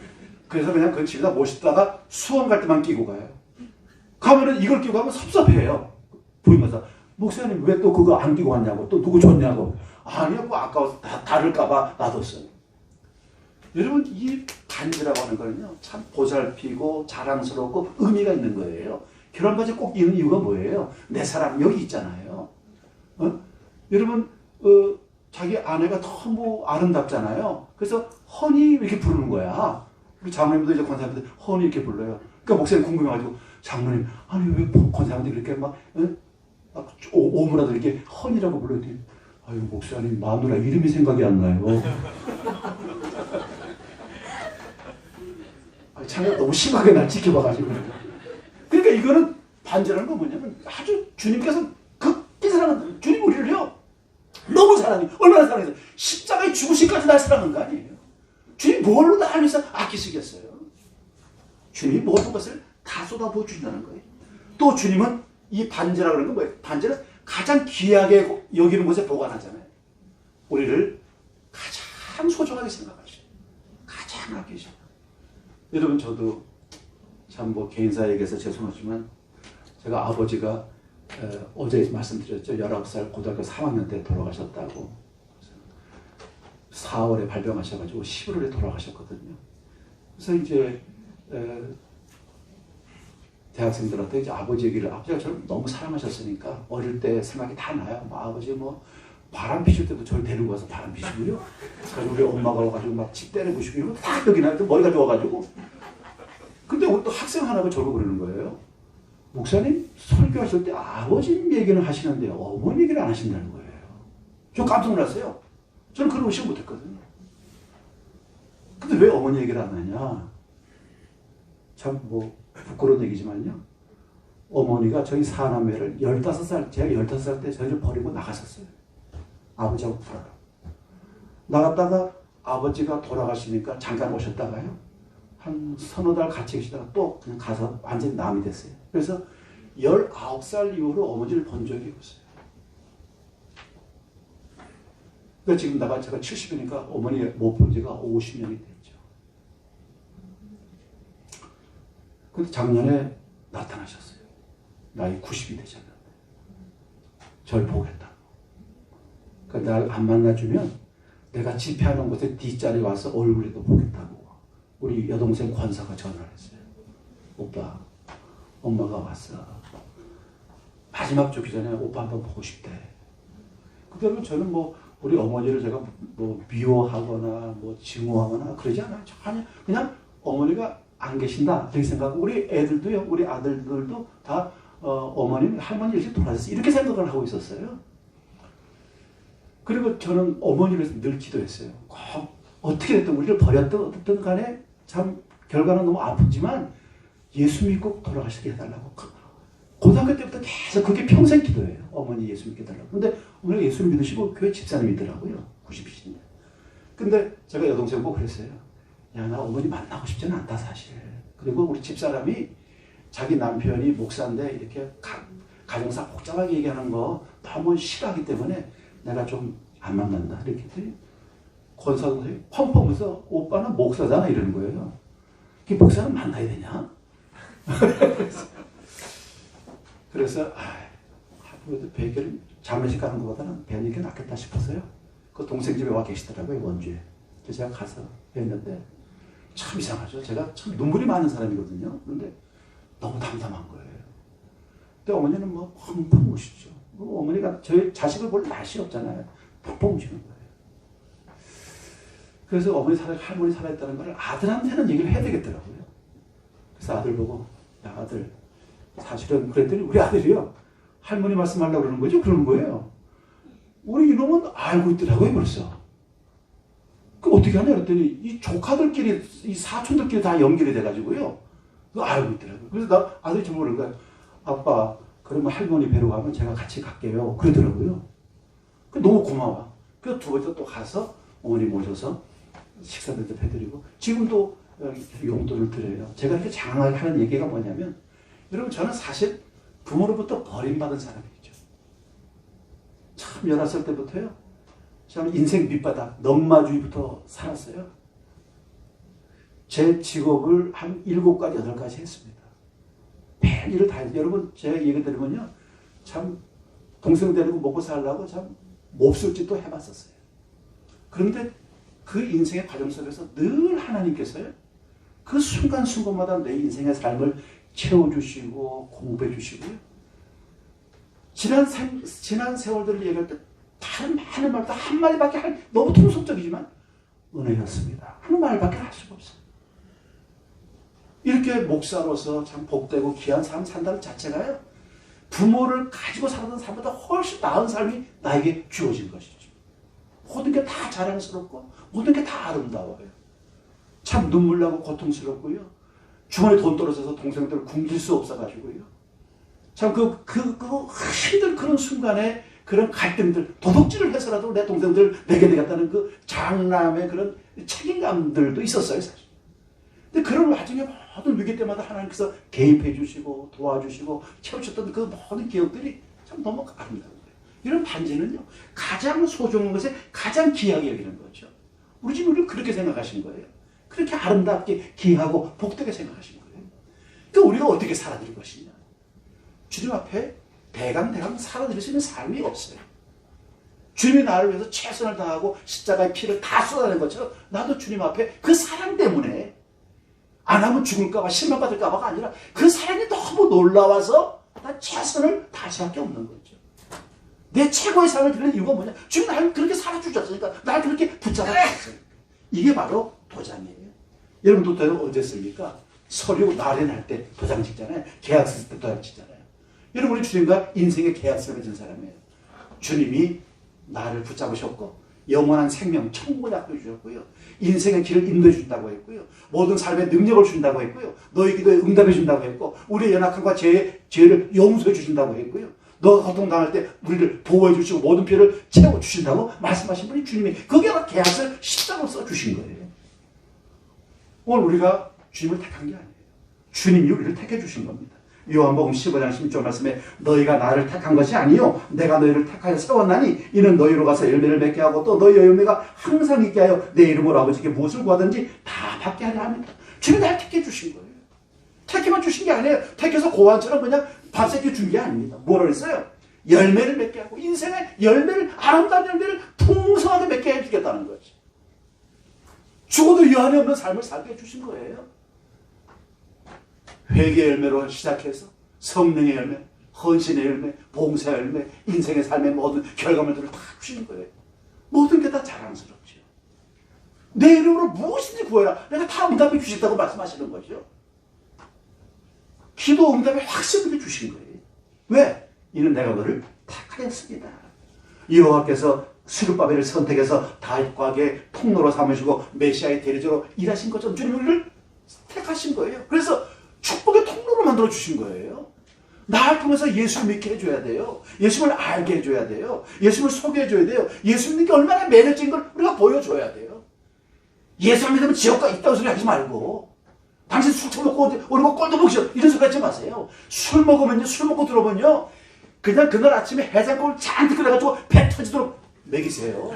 그래서 그냥 그 집에다 모시다가 수원 갈 때만 끼고 가요. 가면은 이걸 끼고 가면 섭섭해요. 부인마다 목사님 왜 또 그거 안 끼고 왔냐고 또 누구 줬냐고. 아니요 뭐 아까워서 다를까봐 놔뒀어요. 여러분 이 반지라고 하는 거는요 참 보살피고 자랑스럽고 의미가 있는 거예요. 결혼 반지 꼭 입는 이유가 뭐예요? 내 사랑 여기 있잖아요. 여러분 자기 아내가 너무 아름답잖아요. 그래서 허니 이렇게 부르는 거야. 우리 장로님도 이제 권사님들 허니 이렇게 불러요. 그러니까 목사님 궁금해가지고 장로님 아니 왜 권사님들이 그렇게 막 오므라들 이렇게 허니라고 불러요. 아유 목사님 마누라 이름이 생각이 안 나요. 자기가 너무 심하게 날 지켜봐가지고. 그러니까 이거는 반지라는 건 뭐냐면 아주 주님께서 극히 사랑한다. 주님 우리를요 너무 사랑해. 얼마나 사랑해서 십자가에 죽으시까지 날 사랑한 거 아니에요. 주님 뭘로 나를 위해서 아끼시겠어요. 주님이 모든 것을 다 쏟아부어 주신다는 거예요. 또 주님은 이 반지라고 하는 건 뭐예요? 반지는 가장 귀하게 여기는 곳에 보관하잖아요. 우리를 가장 소중하게 생각하시고 가장 아끼시고. 여러분 저도 참 뭐 개인사 얘기해서 죄송하지만 제가 아버지가 어제 말씀드렸죠. 19살 고등학교 3학년 때 돌아가셨다고. 4월에 발병하셔가지고 11월에 돌아가셨거든요. 그래서 이제 대학생들한테 이제 아버지 얘기를 아버지가 저를 너무 사랑하셨으니까 어릴 때 생각이 다 나요. 뭐 아버지 뭐 바람 피실 때도 저를 데리고 와서 바람 피시고요. 그래서 우리 엄마가 와가지고 막 집 때려부시고 다 여기 나요. 머리가 좋아가지고. 근데 또 학생 하나가 저를 그러는 거예요. 목사님 설교하실 때 아버지 얘기는 하시는데 어머니 얘기를 안 하신다는 거예요. 저 깜짝 놀랐어요. 저는 그런 의식 못했거든요. 근데 왜 어머니 얘기를 안 하냐. 참 뭐 부끄러운 얘기지만요. 어머니가 저희 사남매를 15살, 제가 15살 때 저희를 버리고 나가셨어요. 아버지하고 불어라. 나갔다가 아버지가 돌아가시니까 잠깐 오셨다가요. 한 서너 달 같이 계시다가 또 그냥 가서 완전히 남이 됐어요. 그래서 19살 이후로 어머니를 본 적이 없어요. 그러니까 지금 제가 70이니까 어머니 못 본 지가 50년이 됐죠. 근데 작년에 나타나셨어요. 나이 90이 되셨는데. 절 보겠다고. 그러니까 날 안 만나주면 내가 집회하는 곳에 뒷자리에 와서 얼굴에도 보겠다고 우리 여동생 권사가 전화를 했어요. 오빠, 엄마가 왔어. 마지막 죽기 전에 오빠 한번 보고 싶대. 그때는 저는 뭐 우리 어머니를 제가 뭐 미워하거나 뭐 증오하거나 그러지 않아요. 전혀 그냥 어머니가 안 계신다 이렇게 생각하고 우리 애들도요, 우리 아들들도 다 어머님, 할머니 이렇게 돌아가셨어 이렇게 생각을 하고 있었어요. 그리고 저는 어머니를 늘 기도했어요. 꼭 어떻게 됐든 우리를 버렸든 어떻든 간에 참 결과는 너무 아프지만 예수 믿고 돌아가시게 해달라고. 고등학교 때부터 계속 그게 평생 기도예요. 어머니 예수 믿게 해달라고. 근데 오늘 예수 믿으시고 교회 집사님이더라고요. 90이신데. 근데 제가 여동생 보고 그랬어요. 야, 나 어머니 만나고 싶지는 않다 사실. 그리고 우리 집사람이 자기 남편이 목사인데 이렇게 가정사 복잡하게 얘기하는 거 너무 싫어하기 때문에 내가 좀 안 만난다. 이렇게 했더니 권사도 펑펑 웃어. 오빠는 목사잖아 이러는 거예요. 그 목사는 만나야 되냐? 그래서 뵈기를 장례식 가는 것보다는 뵈는 게 낫겠다 싶어서요. 그 동생 집에 와 계시더라고요. 원주에. 그래서 제가 가서 뵀는데 참 이상하죠. 제가 참 눈물이 많은 사람이거든요. 그런데 너무 담담한 거예요. 근데 어머니는 뭐 펑펑 우시죠. 어머니가 저희 자식을 볼 날씨 없잖아요. 펑펑 우시는 거예요. 그래서 어머니 할머니 살아있다는 걸 아들한테는 얘기를 해야 되겠더라고요. 그래서 아들 보고, 야, 아들, 사실은 그랬더니 우리 아들이요. 할머니 말씀하려고 그러는 거죠? 그러는 거예요. 우리 이놈은 알고 있더라고요, 벌써. 그 어떻게 하냐 그랬더니 이 조카들끼리, 이 사촌들끼리 다 연결이 돼가지고요. 그거 알고 있더라고요. 그래서 나 아들이 좀 모르는 거야. 아빠, 그러면 할머니 뵈러 가면 제가 같이 갈게요. 그러더라고요. 그 너무 고마워. 그래서 두 번째 또 가서 어머니 모셔서 식사도 해드리고 지금도 용돈을 드려요. 제가 이렇게 장황하게 하는 얘기가 뭐냐면 여러분 저는 사실 부모로부터 버림받은 사람이죠. 참 11살 때부터요. 저는 인생 밑바닥 넉마주의부터 살았어요. 제 직업을 한 7가지 8가지 했습니다. 매일 일을 다 했어요. 여러분 제가 얘기 드리면요. 참 동생 데리고 먹고 살려고 참 몹쓸 짓도 해봤었어요. 그런데 그 인생의 과정 속에서 늘 하나님께서요. 그 순간순간마다 내 인생의 삶을 채워주시고 공부해주시고요. 지난 세월들을 얘기할 때 다른 많은 말도 한마디밖에 너무 통속적이지만 은혜였습니다. 한 말밖에 할 수가 없어요. 이렇게 목사로서 참 복되고 귀한 삶 산다는 자체가요. 부모를 가지고 살았던 삶보다 훨씬 나은 삶이 나에게 주어진 것이죠. 모든 게 다 자랑스럽고 모든 게 다 아름다워요. 참 눈물 나고 고통스럽고요. 주머니에 돈 떨어져서 동생들을 굶길 수 없어가지고요. 참 힘든 그런 순간에 그런 갈등들, 도둑질을 해서라도 내 동생들 내게 되겠다는 그 장남의 그런 책임감들도 있었어요, 사실. 근데 그런 와중에 모든 위기 때마다 하나님께서 개입해 주시고 도와주시고 채우셨던 그 모든 기억들이 참 너무 아름다워요. 이런 반지는요, 가장 소중한 것에 가장 귀하게 여기는 거죠. 우리 집 우리는 그렇게 생각하신 거예요. 그렇게 아름답게 귀하고 복되게 생각하신 거예요. 그러니까 우리가 어떻게 살아드릴 것이냐. 주님 앞에 대강 살아드릴 수 있는 삶이 없어요. 주님이 나를 위해서 최선을 다하고 십자가의 피를 다 쏟아낸 것처럼 나도 주님 앞에 그 사랑 때문에 안 하면 죽을까봐 실망받을까봐가 아니라 그 사랑이 너무 놀라워서 난 최선을 다할 수밖에 없는 거죠. 내 최고의 사랑을 드리는 이유가 뭐냐? 주님 나를 그렇게 살아주셨으니까 나를 그렇게 붙잡아주셨으니까. 이게 바로 도장이에요. 여러분 도장은 언제 씁니까? 서류 나련할 때 도장 찍잖아요. 계약서 쓸 때 도장 찍잖아요. 여러분 우리 주님과 인생의 계약서를 맺은 사람이에요. 주님이 나를 붙잡으셨고 영원한 생명, 천국을 약속해주셨고요. 인생의 길을 인도해 준다고 했고요. 모든 삶의 능력을 준다고 했고요. 너희 기도에 응답해 준다고 했고 우리의 연약함과 죄를 용서해 주신다고 했고요. 너가 고통당할 때 우리를 보호해 주시고 모든 피해를 채워주신다고 말씀하신 분이 주님이 거기에 계약서를 십자가로 써주신 거예요. 오늘 우리가 주님을 택한 게 아니에요. 주님이 우리를 택해 주신 겁니다. 요한복음 15장 16절 말씀에 너희가 나를 택한 것이 아니요 내가 너희를 택하여 세웠나니 이는 너희로 가서 열매를 맺게 하고 또 너희의 열매가 항상 있게 하여 내 이름으로 아버지께 무엇을 구하든지 다 받게 하려 합니다. 주님이 나를 택해 주신 거예요. 택해만 주신 게 아니에요. 택해서 고환처럼 그냥 밥새끼 준 게 아닙니다. 뭐라 그랬어요? 열매를 맺게 하고 인생의 열매를 아름다운 열매를 풍성하게 맺게 해주겠다는 거지. 죽어도 여한이 없는 삶을 살게 해주신 거예요. 회개의 열매로 시작해서 성령의 열매, 헌신의 열매, 봉사의 열매, 인생의 삶의 모든 결과물들을 다 주신 거예요. 모든 게 다 자랑스럽죠. 내 이름으로 무엇이든지 구해라. 내가 다 응답해 주신다고 말씀하시는 거죠. 기도 응답에 확실하게 주신 거예요. 왜? 이는 내가 너를 택하였습니다. 여호와께서 스룹바벨을 선택해서 다윗과의 통로로 삼으시고 메시아의 대리자로 일하신 것처럼 주님 우리를 택하신 거예요. 그래서 축복의 통로로 만들어 주신 거예요. 나를 통해서 예수를 믿게 해줘야 돼요. 예수를 알게 해줘야 돼요. 예수를 소개해줘야 돼요. 예수 믿는 게 얼마나 매력적인 걸 우리가 보여줘야 돼요. 예수 안 믿으면 지옥가 있다고 소리 하지 말고, 당신 술 처먹고 오는 거 꼴도 보기 싫어 이런 소리 하지 마세요. 술 먹으면요, 술 먹고 들어보면요, 그냥 그날 아침에 해장국을 잔뜩 끓여가지고 배 터지도록 먹이세요.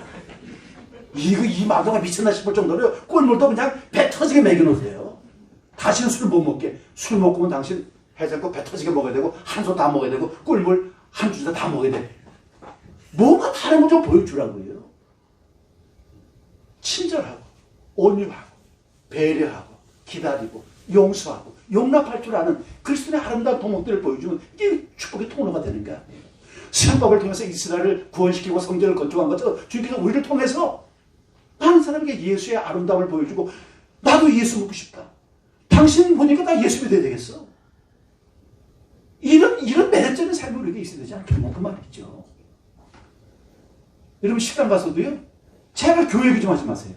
이 마누가 미쳤나 싶을 정도로 꿀물도 그냥 배 터지게 먹여놓으세요. 다시는 술 못 먹게. 술 먹고는 당신 해장국 배 터지게 먹어야 되고, 한솥 다 먹어야 되고, 꿀물 한 주사 다 먹어야 돼. 뭔가 다른 거 좀 보여주라고요. 친절하고, 온유하고, 배려하고, 기다리고, 용서하고, 용납할 줄 아는 그리스도의 아름다운 도목들을 보여주면 이게 축복의 통로가 되는 거 아니에요. 시험법을 통해서 이스라엘을 구원시키고 성전을 건축한 것처럼 주님께서 우리를 통해서 많은 사람에게 예수의 아름다움을 보여주고, 나도 예수 먹고 싶다. 당신 보니까 나 예수 믿어야 되겠어. 이런 매력적인 삶이 우리에게 있어야 되지 않겠냐, 그 말이죠. 여러분, 식당 가서도요, 제발 교회 얘기 좀 하지 마세요.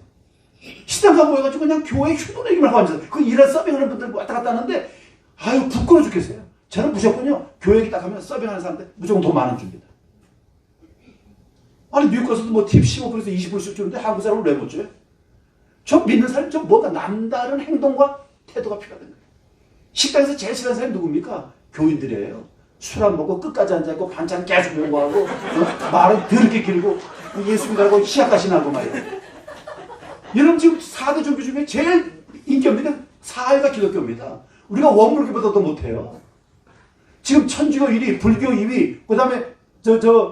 식당 가고 해가지고 그냥 교회 휴돈 얘기만 하고 앉아서, 그 일할 서빙하는 분들 왔다 갔다 하는데, 아유, 부끄러워 죽겠어요. 저는 무조건요, 교회 얘기 딱 하면 서빙하는 사람들 무조건 돈 많은 줍니다. 아니, 미국 가서도 뭐 팁 15%에서 20%씩 주는데 한국 사람을 왜 못 줘요? 저 믿는 사람이 좀 뭔가 남다른 행동과 태도가 필요하다는 거예요. 식당에서 제일 싫어하는 사람이 누굽니까? 교인들이에요. 술 안 먹고 끝까지 앉아있고 반찬 계속 연구하고, 말은 더럽게 길고 예수 믿으라고 희약가시나고 말이에요. 여러분, 지금 4대 종교 중에 제일 인기 없는 게 사회가 기독교입니다. 우리가 원불교보다도 못해요. 지금 천주교 1위, 불교 2위, 그 다음에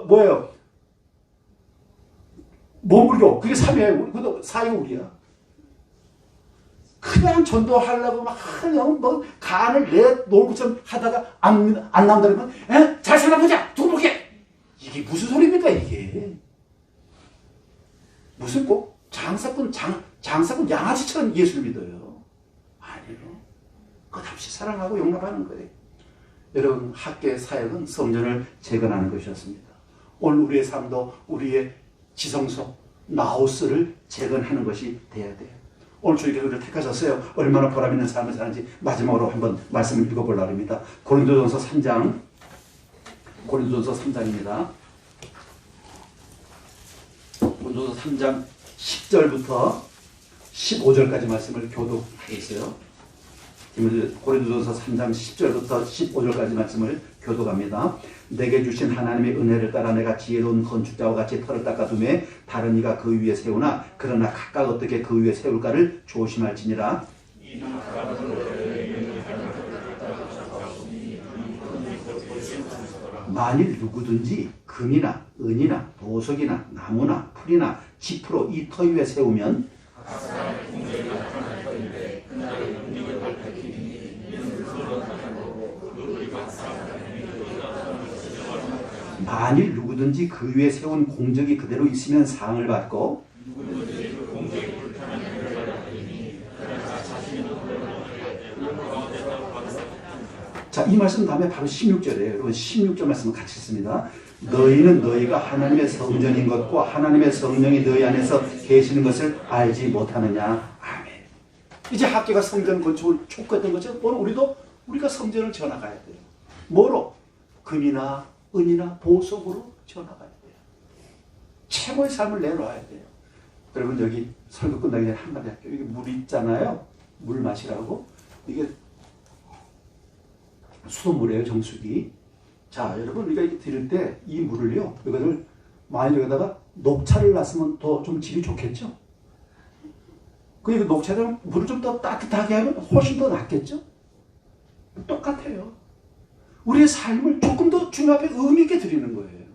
뭐예요? 원불교, 그게 3위예요. 그것도 4위가 우리야. 그냥 전도하려고 막 그냥 뭐 간을 내 놀고처럼 하다가 안 나온다 그러면, 잘 살아보자, 두고 보게. 이게 무슨 소리입니까, 이게? 무슨 꼭 장사꾼 양아치처럼 예수를 믿어요? 아니요. 끝없이 사랑하고 용납하는 거예요. 여러분, 학교의 사역은 성전을 재건하는 것이었습니다. 오늘 우리의 삶도 우리의 지성소, 나우스를 재건하는 것이 돼야 돼요. 오늘 주님께서 우리를 택하셨어요. 얼마나 보람있는 삶을 사는지 마지막으로 한번 말씀을 읽어보려고 합니다. 고린도전서 3장입니다. 고린도전서 3장 10절부터 15절까지 말씀을 교독하겠어요. 고린도전서 3장 10절부터 15절까지 말씀을 교독합니다. 내게 주신 하나님의 은혜를 따라 내가 지혜로운 건축자와 같이 터를 닦아두매 다른 이가 그 위에 세우나 그러나 각각 어떻게 그 위에 세울까를 조심할지니라. 만일 누구든지 금이나 은이나 보석이나 나무나 풀이나 짚으로 이 터 위에 세우면 만일 누구든지 그 위에 세운 공적이 그대로 있으면 상을 받고 자, 이 말씀 다음에 바로 16절이에요. 여러분 16절 말씀을 같이 읽습니다. 너희는 너희가 하나님의 성전인 것과 하나님의 성령이 너희 안에서 계시는 것을 알지 못하느냐. 아멘. 이제 학교가 성전 건축을 촉구했던 것처럼 오늘 우리가 성전을 지어나가야 돼요. 뭐로? 금이나 은이나 보석으로 지어나가야 돼요. 최고의 삶을 내놓아야 돼요. 여러분, 여기 설교 끝나기 전에 한마디 할게요. 여기 물 있잖아요. 물 마시라고. 이게 수돗물이에요, 정수기. 자, 여러분, 우리가 이렇게 드릴 때 이 물을요, 이거를 만약 여기다가 녹차를 놨으면 더 좀 질이 좋겠죠? 그 녹차를 물을 좀 더 따뜻하게 하면 훨씬 더 낫겠죠? 똑같아요. 우리의 삶을 조금 더 주님 앞에 의미 있게 드리는 거예요.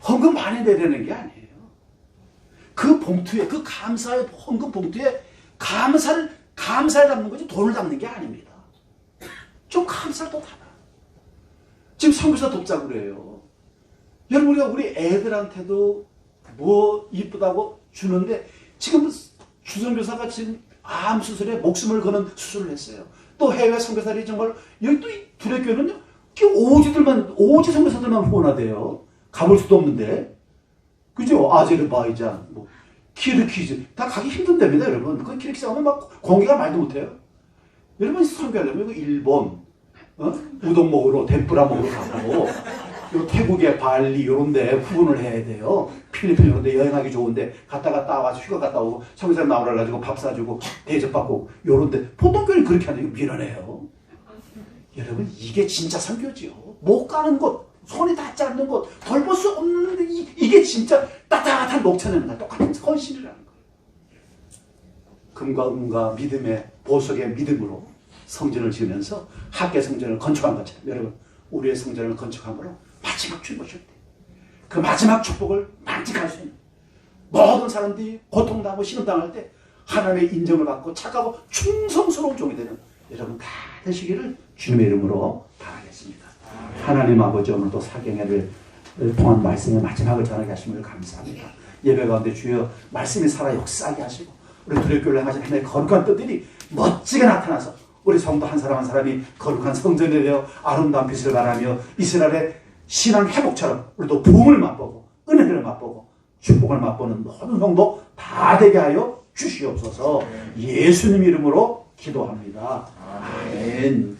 헌금 많이 내려는 게 아니에요. 그 봉투에, 그 감사의 헌금 봉투에 감사를 담는 거지 돈을 담는 게 아닙니다. 좀 감사를 더 담아. 지금 선교사 돕자고 그래요. 여러분, 우리 애들한테도 뭐 이쁘다고 주는데 지금 주선교사가 지금 암 수술에 목숨을 거는 수술을 했어요. 또 해외 선교사들이 정말 여기 또 두레교회는요, 오지 선교사들만 후원하대요. 가볼 수도 없는데, 그죠? 아제르바이잔, 뭐 키르키즈 다 가기 힘든답니다, 여러분. 그 키르키즈 하면 막 공기가 말도 못해요. 여러분 선교하려면 일본 우동 먹으러 덴뿌라 먹으러 가고, 요 태국의 발리 요런데 후원을 해야 돼요. 필리핀 요런데 여행하기 좋은데 갔다 와서 휴가 갔다 오고 선교사님 나오라 가지고 밥 사주고 대접받고 요런데 보통 교회는 그렇게 하는 게 미련해요. 여러분, 이게 진짜 선교지요. 못 가는 곳, 손이 닿지 않는 곳, 덜 볼 수 없는데 이게 진짜 따뜻한 녹차내는 거 똑같은 헌신이라는 거예요. 금과 은과 믿음의 보석의 믿음으로 성전을 지으면서 학계 성전을 건축한 것처럼 여러분, 우리의 성전을 건축함으로 마지막 축복을 줄 때, 그 마지막 축복을 만끽할 수 있는 모든 사람들이 고통당하고 신음당할 때 하나님의 인정을 받고 착하고 충성스러운 종이 되는 여러분 다 되시기를 주님의 이름으로 바라겠습니다. 하나님 아버지, 오늘도 사경회를 통한 말씀의 마지막을 전하게 하심을 감사합니다. 예배 가운데 주여 말씀이 살아 역사하게 하시고 우리 두레교를 향하신 하나님의 거룩한 뜻들이 멋지게 나타나서 우리 성도 한 사람 한 사람이 거룩한 성전이 되어 아름다운 빛을 발하며 이스라엘의 신앙 회복처럼 우리도 부흥을 맛보고 은혜를 맛보고 축복을 맛보는 모든 성도 다 되게 하여 주시옵소서. 예수님 이름으로 기도합니다. 아멘.